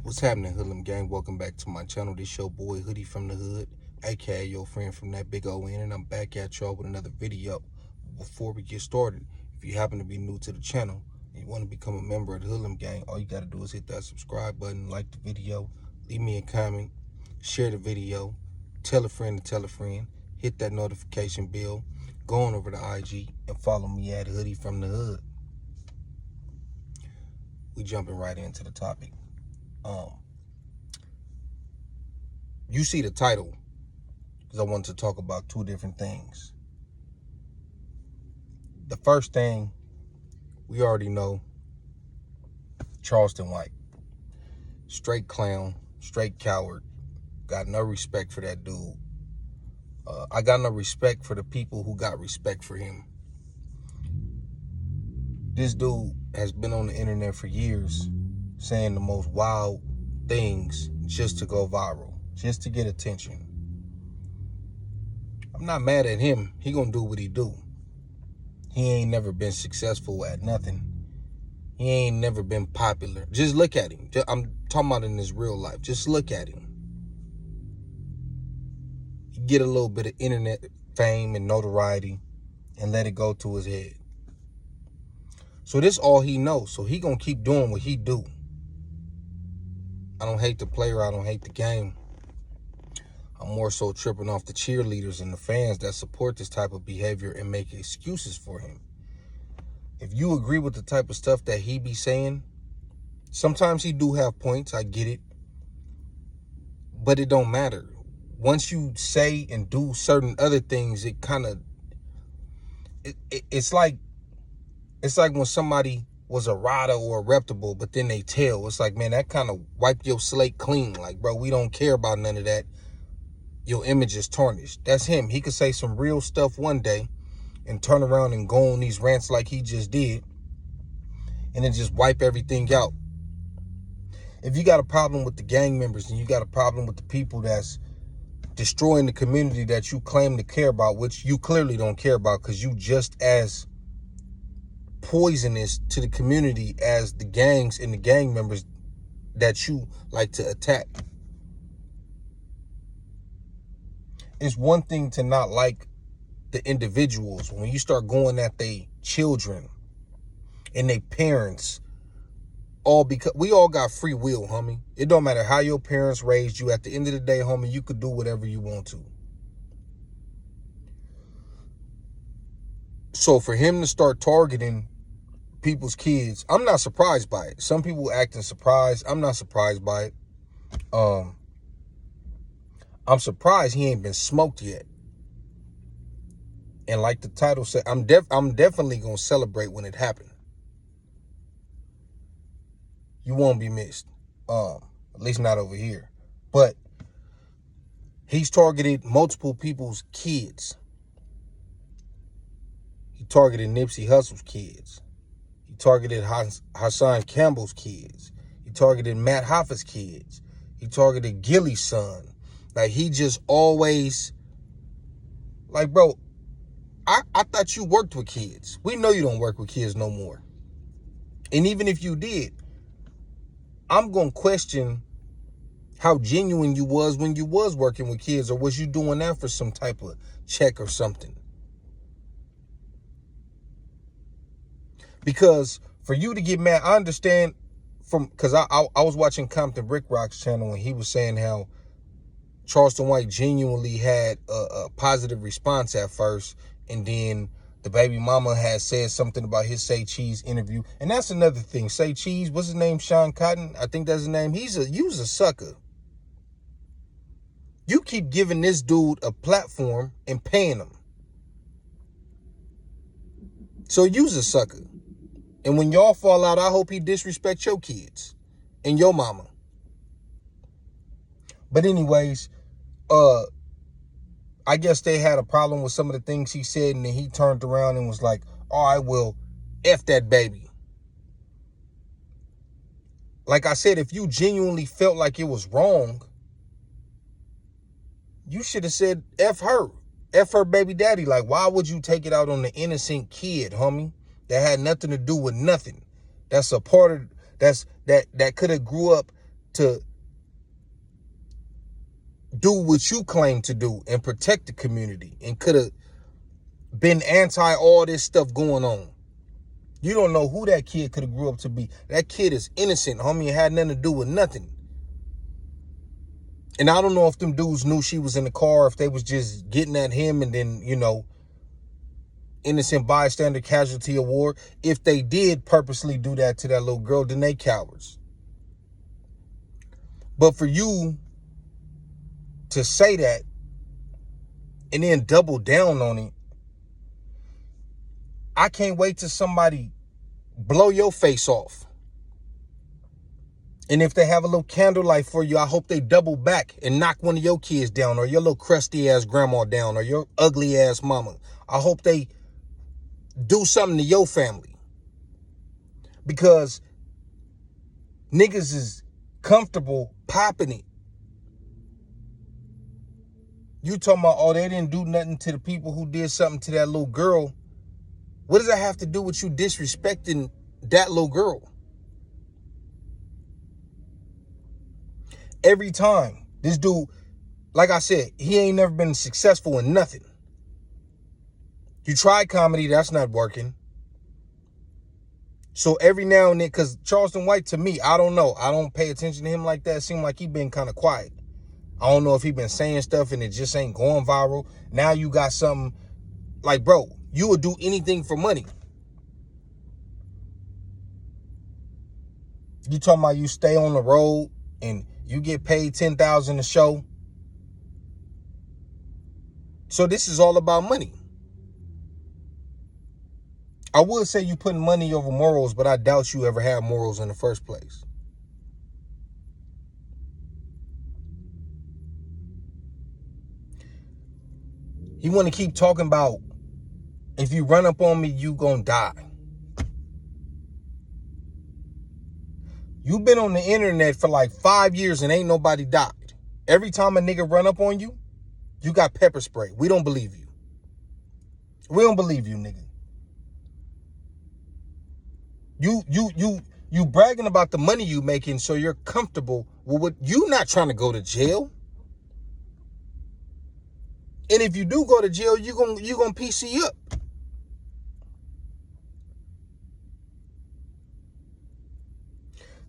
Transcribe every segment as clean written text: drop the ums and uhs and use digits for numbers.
What's happening, Hoodlum gang? Welcome back to my channel. This your boy Hoodie from the Hood, aka your friend from that big O N, and I'm back at y'all with another video. Before we get started, if you happen to be new to the channel and you want to become a member of the Hoodlum gang, all you gotta do is hit that subscribe button, like the video, leave me a comment, share the video, tell a friend to tell a friend, hit that notification bell, go on over to IG and follow me at Hoodie from the Hood. We jumping right into the topic. You see the title because I want to talk about two different things. The first thing, we already know, Charleston Wacc. Straight clown, straight coward. Got no respect for that dude. I got no respect for the people who got respect for him. This dude has been on the internet for years saying the most wild things just to go viral, just to get attention. I'm not mad at him. He gonna do what he do. He ain't never been successful at nothing. He ain't never been popular. Just look at him. I'm talking about in his real life. Just look at him. He get a little bit of internet fame and notoriety and let it go to his head. So this all he knows. So he gonna keep doing what he do. I don't hate the player. I don't hate the game. I'm more so tripping off the cheerleaders and the fans that support this type of behavior and make excuses for him. If you agree with the type of stuff that he be saying, sometimes he do have points. I get it. But it don't matter. Once you say and do certain other things, it kind of, it's like when somebody was a rider or a reputable, but then they tell. It's like, man, that kind of wiped your slate clean. Like, bro, we don't care about none of that. Your image is tarnished. That's him. He could say some real stuff one day and turn around and go on these rants like he just did and then just wipe everything out. If you got a problem with the gang members and you got a problem with the people that's destroying the community that you claim to care about, which you clearly don't care about because you just as poisonous to the community as the gangs and the gang members that you like to attack. It's one thing to not like the individuals. When you start going at they children and they parents, all because we all got free will, homie. It don't matter how your parents raised you. At the end of the day, homie, you could do whatever you want to. So for him to start targeting people's kids, I'm not surprised by it. Some people acting surprised. I'm not surprised by it. I'm surprised he ain't been smoked yet. And like the title said, I'm definitely gonna celebrate when it happened. You won't be missed. At least not over here. But he's targeted multiple people's kids. He targeted Nipsey Hussle's kids. He targeted Hassan Campbell's kids. He targeted Matt Hoffa's kids. He targeted Gilly's son. Like, he just always, like, bro, I thought you worked with kids. We know you don't work with kids no more. And even if you did, I'm going to question how genuine you was when you was working with kids, or was you doing that for some type of check or something? Because for you to get mad, I understand because I was watching Compton Brick Rock's channel and he was saying how Charleston Wacc genuinely had a positive response at first, and then the baby mama had said something about his Say Cheese interview. And that's another thing. Say Cheese, what's his name? Sean Cotton? I think that's his name. You's a sucker. You keep giving this dude a platform and paying him. So you's a sucker. And when y'all fall out, I hope he disrespects your kids and your mama. But anyways, I guess they had a problem with some of the things he said, and then he turned around and was like, all right, well, F that baby. Like I said, if you genuinely felt like it was wrong, you should have said F her. F her baby daddy. Like, why would you take it out on the innocent kid, homie? That had nothing to do with nothing. That's a part of, that could have grew up to do what you claim to do and protect the community, and could have been anti all this stuff going on. You don't know who that kid could have grew up to be. That kid is innocent, homie. It had nothing to do with nothing. And I don't know if them dudes knew she was in the car, if they was just getting at him and then, you know, innocent bystander casualty award. If they did purposely do that to that little girl, then they cowards. But for you to say that and then double down on it, I can't wait till somebody blow your face off. And if they have a little candlelight for you, I hope they double back and knock one of your kids down, or your little crusty ass grandma down, or your ugly ass mama. I hope they do something to your family. Because niggas is comfortable popping it. You talking about, oh, they didn't do nothing to the people who did something to that little girl. What does that have to do with you disrespecting that little girl? Every time, this dude, like I said, he ain't never been successful in nothing. You tried comedy, that's not working. So every now and then, because Charleston White, to me, I don't know. I don't pay attention to him like that. It seemed like he been kind of quiet. I don't know if he been saying stuff and it just ain't going viral. Now you got something like, bro, you would do anything for money. You talking about you stay on the road and you get paid $10,000 a show. So this is all about money. I would say you putting money over morals, but I doubt you ever had morals in the first place. You want to keep talking about, if you run up on me, you gonna die. You've been on the internet for like 5 years and ain't nobody died. Every time a nigga run up on you, you got pepper spray. We don't believe you. We don't believe you, nigga. You bragging about the money you making, so you're comfortable with what, you not trying to go to jail. And if you do go to jail, you gonna PC up.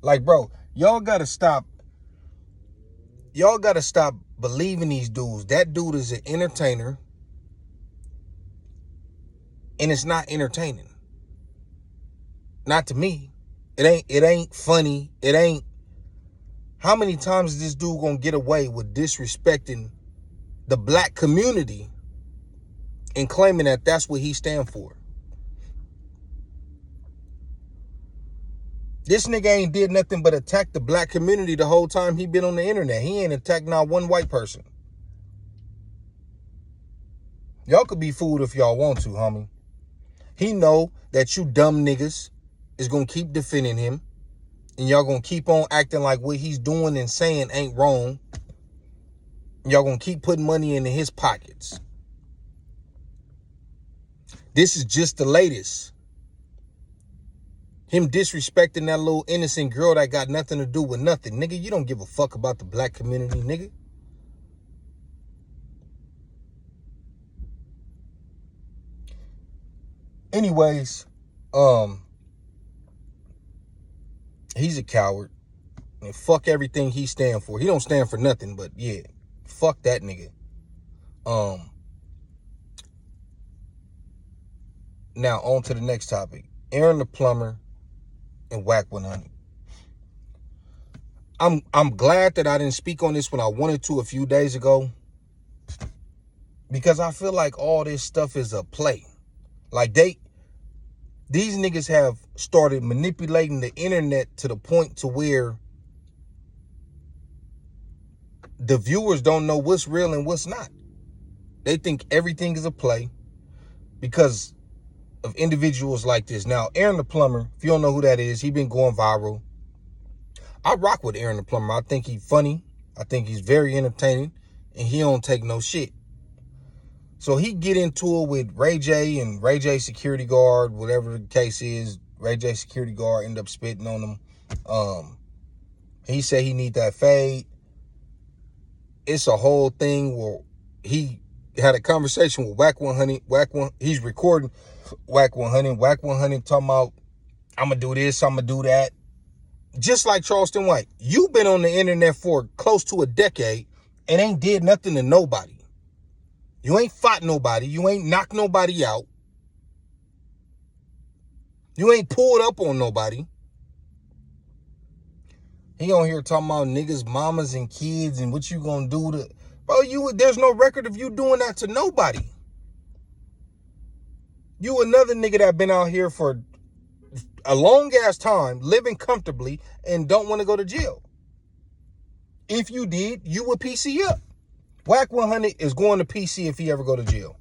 Like, bro, y'all gotta stop believing these dudes. That dude is an entertainer, and it's not entertaining. Not to me. It ain't funny. It ain't. How many times is this dude gonna get away with disrespecting the black community and claiming that that's what he stand for? This nigga ain't did nothing but attack the black community the whole time he been on the internet. He ain't attacked not one white person. Y'all could be fooled if y'all want to, homie. He know that you dumb niggas is gonna keep defending him, and y'all gonna keep on acting like what he's doing and saying ain't wrong. Y'all gonna keep putting money into his pockets. This is just the latest. Him disrespecting that little innocent girl that got nothing to do with nothing. Nigga, you don't give a fuck about the black community, nigga. Anyways, he's a coward. And fuck everything he stand for. He don't stand for nothing, but yeah, fuck that nigga. Now on to the next topic. Aaron the Plumber and Wacc 100. I'm glad that I didn't speak on this when I wanted to a few days ago, because I feel like all this stuff is a play. Like these niggas have started manipulating the internet to the point to where the viewers don't know what's real and what's not. They think everything is a play because of individuals like this. Now, Aaron the Plumber, if you don't know who that is, he been going viral. I rock with Aaron the Plumber. I think he's funny. I think he's very entertaining, and he don't take no shit. So he get into it with Ray J and Ray J security guard, whatever the case is. Ray J security guard end up spitting on him. He said he need that fade. It's a whole thing where he had a conversation with Wacc 100. He's recording Wacc 100. Wacc 100 talking about, I'm going to do this, I'm going to do that. Just like Charleston White. You've been on the internet for close to a decade and ain't did nothing to nobody. You ain't fought nobody. You ain't knocked nobody out. You ain't pulled up on nobody. He on here talking about niggas, mamas, and kids, and what you gonna do to... Bro, there's no record of you doing that to nobody. You another nigga that been out here for a long-ass time, living comfortably, and don't want to go to jail. If you did, you would PC up. Wacc 100 is going to PC if he ever go to jail.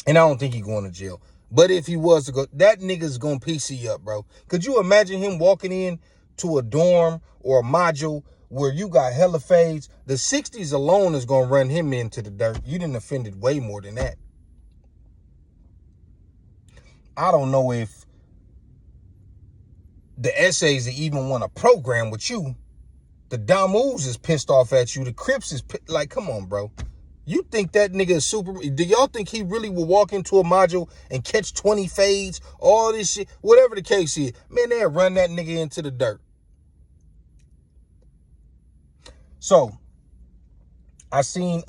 And I don't think he going to jail. But if he was to go, that nigga's going to PC up, bro. Could you imagine him walking in to a dorm or a module where you got hella fades? The 60s alone is going to run him into the dirt. You done offended way more than that. I don't know if the essays that even want to program with you. The Damus is pissed off at you. The Crips is like, come on, bro. You think that nigga is super... Do y'all think he really will walk into a module and catch 20 fades? All this shit. Whatever the case is. Man, they'll run that nigga into the dirt. So, I seen...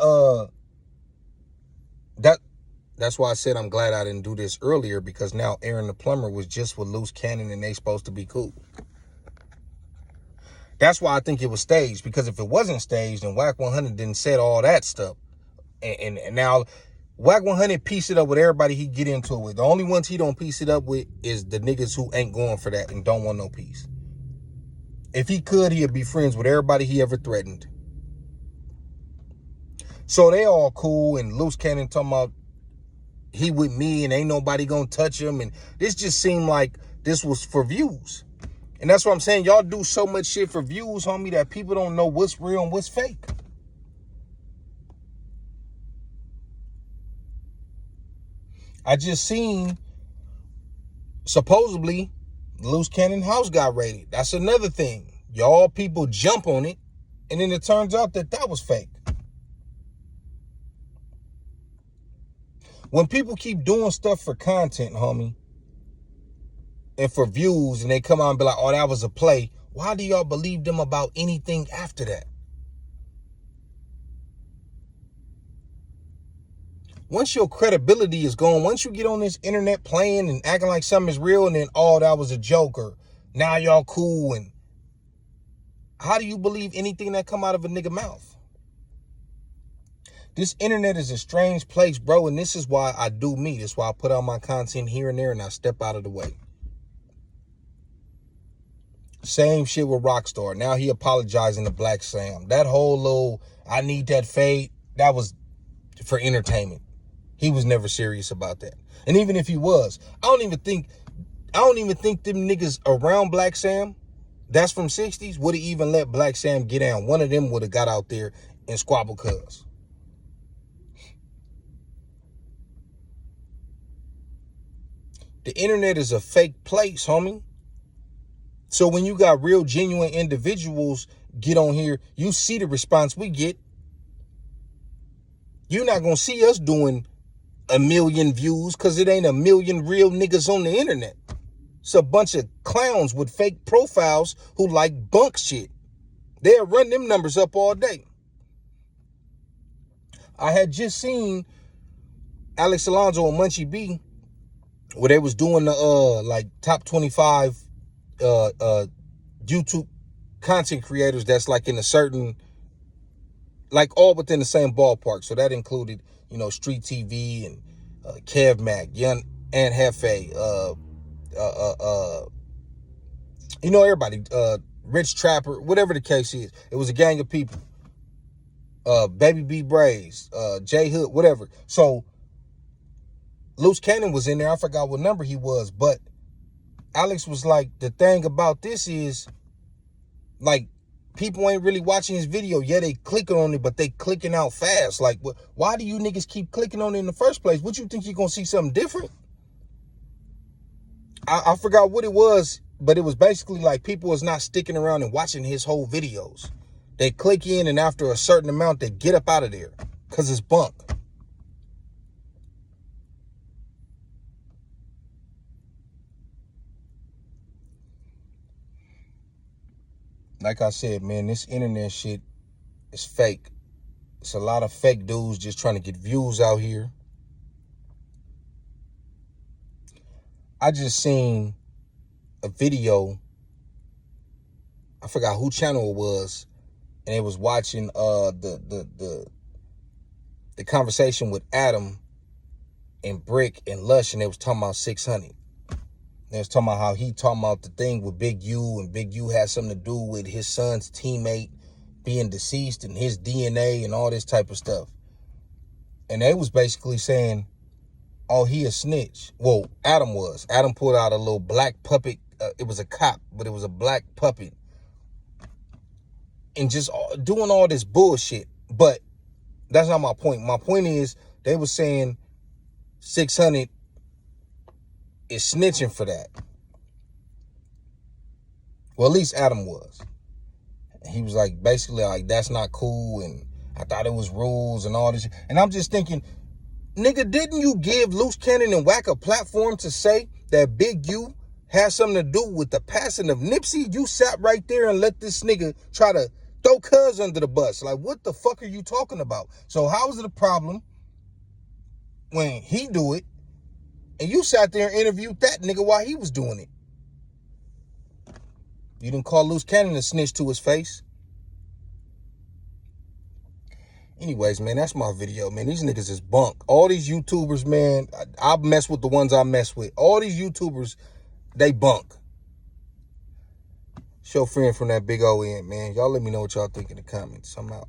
That's why I said I'm glad I didn't do this earlier, because now Aaron the Plumber was just with Loose Cannon and they supposed to be cool. That's why I think it was staged, because if it wasn't staged, then Wacc 100 didn't said all that stuff. And now Wacc 100 piece it up with everybody he get into it with. The only ones he don't piece it up with is the niggas who ain't going for that and don't want no peace. If he could, he'd be friends with everybody he ever threatened. So they all cool, and Loose Cannon talking about he with me and ain't nobody gonna touch him. And this just seemed like this was for views. And that's what I'm saying. Y'all do so much shit for views, homie, that people don't know what's real and what's fake. I just seen, supposedly, Loose Cannon house got raided. That's another thing. Y'all people jump on it, and then it turns out that that was fake. When people keep doing stuff for content, homie, and for views, and they come out and be like, oh, that was a play, why do y'all believe them about anything after that? Once your credibility is gone, once you get on this internet playing and acting like something is real, and then, oh, that was a joke, or now y'all cool, and how do you believe anything that come out of a nigga mouth? This internet is a strange place, bro, and this is why I do me. This is why I put out my content here and there, and I step out of the way. Same shit with Rockstar. Now he apologizing to Black Sam. That whole little, I need that fade, that was for entertainment. He was never serious about that. And even if he was, I don't even think them niggas around Black Sam, that's from 60s, would have even let Black Sam get down. One of them would have got out there and squabble cuz. The internet is a fake place, homie. So when you got real, genuine individuals get on here, you see the response we get. You're not going to see us doing 1 million views, because it ain't 1 million real niggas on the internet. It's a bunch of clowns with fake profiles who like bunk shit. They'll run them numbers up all day. I had just seen Alex Alonso and Munchie B, where they was doing the like top 25 YouTube content creators that's like in a certain, like all within the same ballpark. So that included, you know, Street TV and Kev Mack, Young and Hefe, you know, everybody, Rich Trapper, whatever the case is. It was a gang of people. Baby B Braze, J Hood, whatever. So Loose Cannon was in there. I forgot what number he was, but Alex was like, the thing about this is, like, people ain't really watching his video. Yeah, they clicking on it, but they clicking out fast. Like, why do you niggas keep clicking on it in the first place? What you think you're going to see something different? I forgot what it was But it was basically like people was not sticking around and watching his whole videos. They click in, and after a certain amount, they get up out of there because it's bunk. Like I said, man, this internet shit is fake. It's a lot of fake dudes just trying to get views out here. I just seen a video. I forgot who channel it was, and it was watching the conversation with Adam and Brick and Lush, and they was talking about 600. They was talking about how he talking about the thing with Big U, and Big U had something to do with his son's teammate being deceased and his DNA and all this type of stuff. And they was basically saying, oh, he a snitch. Well, Adam was. Adam pulled out a little black puppet. It was a cop, but it was a black puppet. And just doing all this bullshit. But that's not my point. My point is, they were saying 600 is snitching for that. Well, at least Adam was. He was like, basically like, that's not cool, and I thought it was rules and all this. And I'm just thinking, nigga, didn't you give Loose Cannon and Wacc a platform to say that Big U has something to do with the passing of Nipsey? You sat right there and let this nigga try to throw Cuz under the bus. Like, what the fuck are you talking about? So how is it a problem when he do it, and you sat there and interviewed that nigga while he was doing it? You didn't call Loose Cannon a snitch to his face. Anyways, man, that's my video, man. These niggas is bunk. All these YouTubers, man, I mess with the ones I mess with. All these YouTubers, they bunk. It's your friend from that big O end, man. Y'all let me know what y'all think in the comments. I'm out.